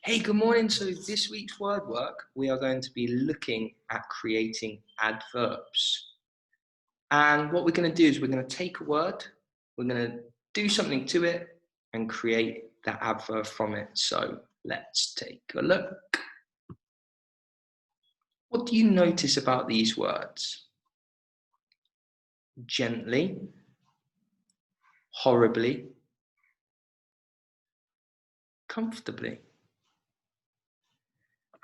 Hey, good morning. So this week's word work, we are going to be looking at creating adverbs. And what we're going to do is we're going to take a word, we're going to do something to it and create that adverb from it. So let's take a look. What do you notice about these words? Gently, horribly, comfortably.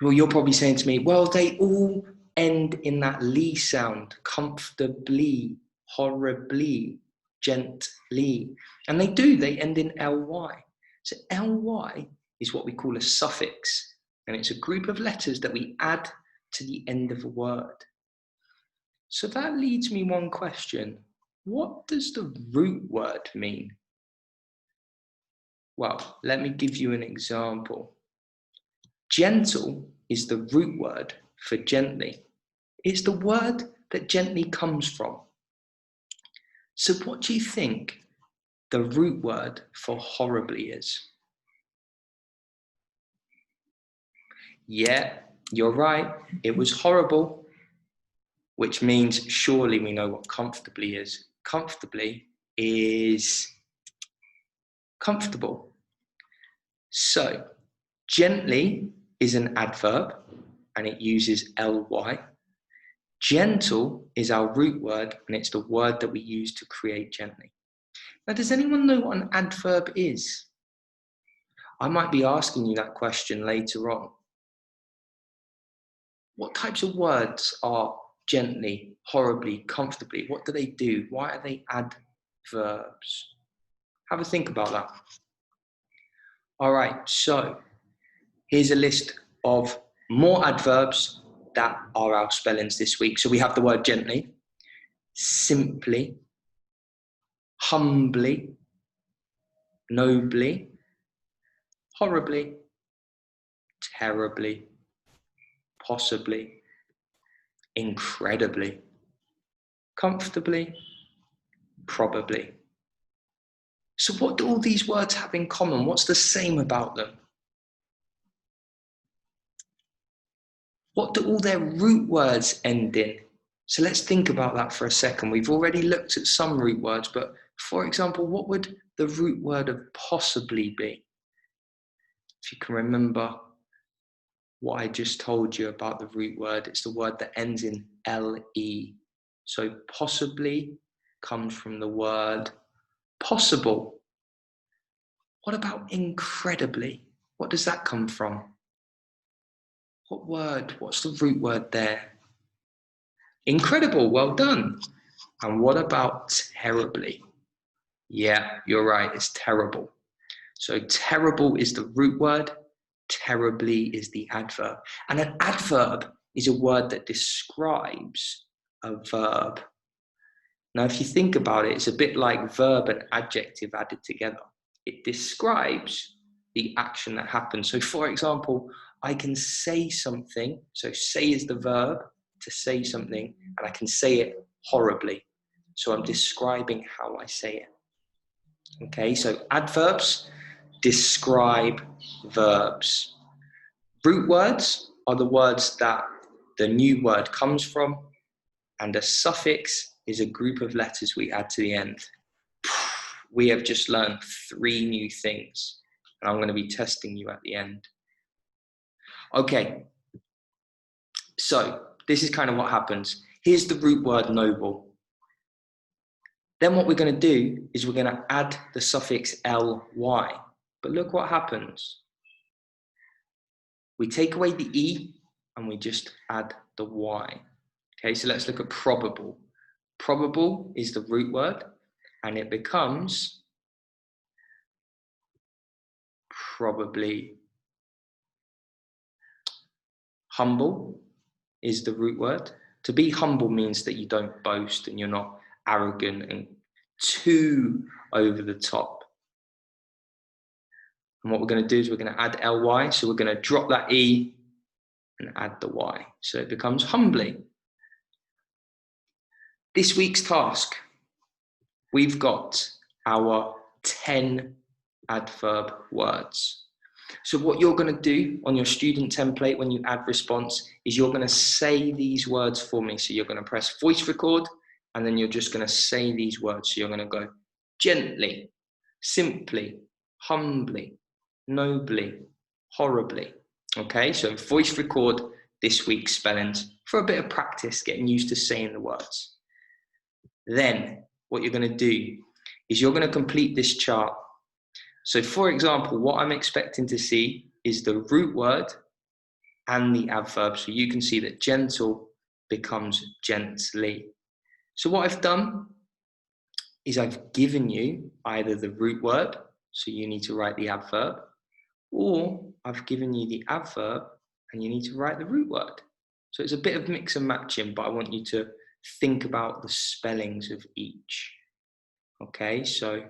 Well, you're probably saying to me, well, they all end in that ly sound, comfortably, horribly, gently. And they do, they end in ly. So ly is what we call a suffix, and it's a group of letters that we add to the end of a word. So that leads me one question. What does the root word mean? Well, let me give you an example. Gentle is the root word for gently. It's the word that gently comes from. So what do you think the root word for horribly is? Yeah, you're right. It was horrible, which means surely we know what comfortably is. Comfortably is comfortable. So gently is an adverb and it uses ly. Gentle is our root word, and it's the word that we use to create gently. Now, does anyone know what an adverb is? I might be asking you that question later on. What types of words are gently, horribly, comfortably? What do they do? Why are they adverbs? Have a think about that. All right, so here's a list of more adverbs that are our spellings this week. So we have the word gently, simply, humbly, nobly, horribly, terribly, possibly, incredibly, comfortably, probably. So what do all these words have in common? What's the same about them? What do all their root words end in? So let's think about that for a second. We've already looked at some root words, but for example, what would the root word of possibly be? If you can remember what I just told you about the root word, it's the word that ends in le. So possibly comes from the word possible. What about incredibly? What does that come from? What word? What's the root word there? Incredible, well done. And what about terribly? Yeah, you're right, it's terrible. So terrible is the root word, terribly is the adverb. And an adverb is a word that describes a verb. Now, if you think about it, it's a bit like verb and adjective added together. It describes the action that happens. So for example, I can say something. So say is the verb to say something, and I can say it horribly. So I'm describing how I say it. Okay, so adverbs describe verbs. Root words are the words that the new word comes from, and a suffix is a group of letters we add to the end. We have just learned 3 new things, and I'm going to be testing you at the end. Okay, so this is kind of what happens. Here's the root word noble. Then what we're going to do is we're going to add the suffix ly. But look what happens. We take away the e and we just add the y. Okay, so let's look at probable. Probable is the root word, and it becomes probably. Humble is the root word. To be humble means that you don't boast and you're not arrogant and too over the top. And what we're going to do is we're going to add ly, so we're going to drop that e and add the y. So it becomes humbly. This week's task, we've got our 10 adverb words. So what you're going to do on your student template when you add response is you're going to say these words for me. So you're going to press voice record, and then you're just going to say these words. So you're going to go gently, simply, humbly, nobly, horribly. Okay, so voice record this week's spellings for a bit of practice, getting used to saying the words. Then what you're going to do is you're going to complete this chart. So for example, what I'm expecting to see is the root word and the adverb. So you can see that gentle becomes gently. So what I've done is I've given you either the root word, so you need to write the adverb, or I've given you the adverb and you need to write the root word. So it's a bit of mix and matching, but I want you to think about the spellings of each. Okay, so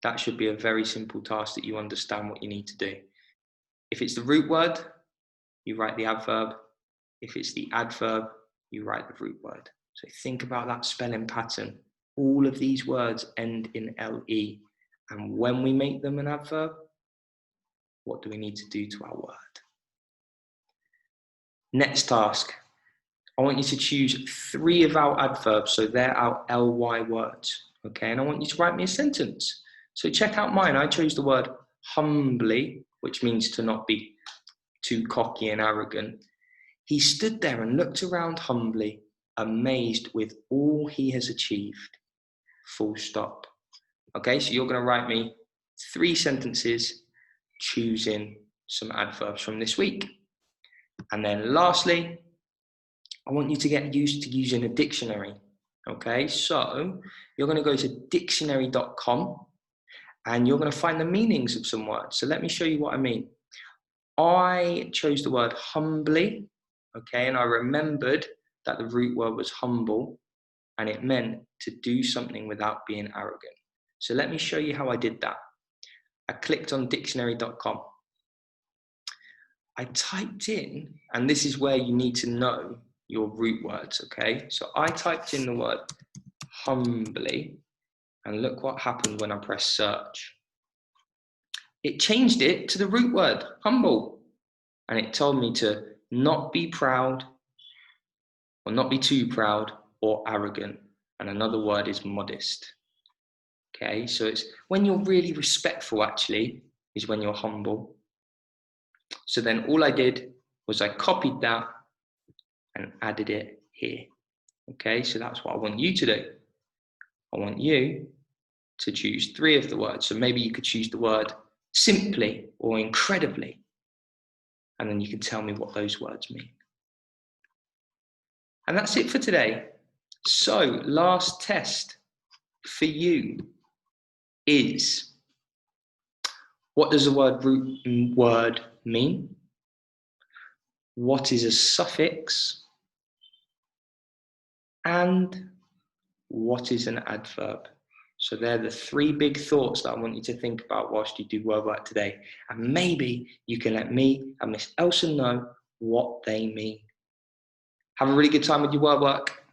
that should be a very simple task that you understand what you need to do. If it's the root word, you write the adverb. If it's the adverb, you write the root word. So think about that spelling pattern. All of these words end in LE. And when we make them an adverb, what do we need to do to our word? Next task. I want you to choose 3 of our adverbs, so they're our LY words, okay? And I want you to write me a sentence. So check out mine. I chose the word humbly, which means to not be too cocky and arrogant. He stood there and looked around humbly, amazed with all he has achieved. Full stop. Okay, so you're going to write me 3 sentences choosing some adverbs from this week. And then lastly, I want you to get used to using a dictionary. Okay, so you're going to go to dictionary.com and you're going to find the meanings of some words. So let me show you what I mean. I chose the word humbly, okay, and I remembered that the root word was humble and it meant to do something without being arrogant. So let me show you how I did that. I clicked on dictionary.com. I typed in, and this is where you need to know your root words, okay? So I typed in the word humbly, and look what happened when I pressed search. It changed it to the root word, humble, and it told me to not be proud, or not be too proud, or arrogant, and another word is modest. Okay, so it's when you're really respectful, actually, is when you're humble. So then all I did was I copied that and added it here. Okay, so that's what I want you to do. I want you to choose 3 of the words. So maybe you could choose the word simply or incredibly, and then you can tell me what those words mean. And that's it for today. So last test for you is, what does the word root word mean? What is a suffix? And what is an adverb? So they're the 3 big thoughts that I want you to think about whilst you do word work today. And maybe you can let me and Miss Elsa know what they mean. Have a really good time with your word work.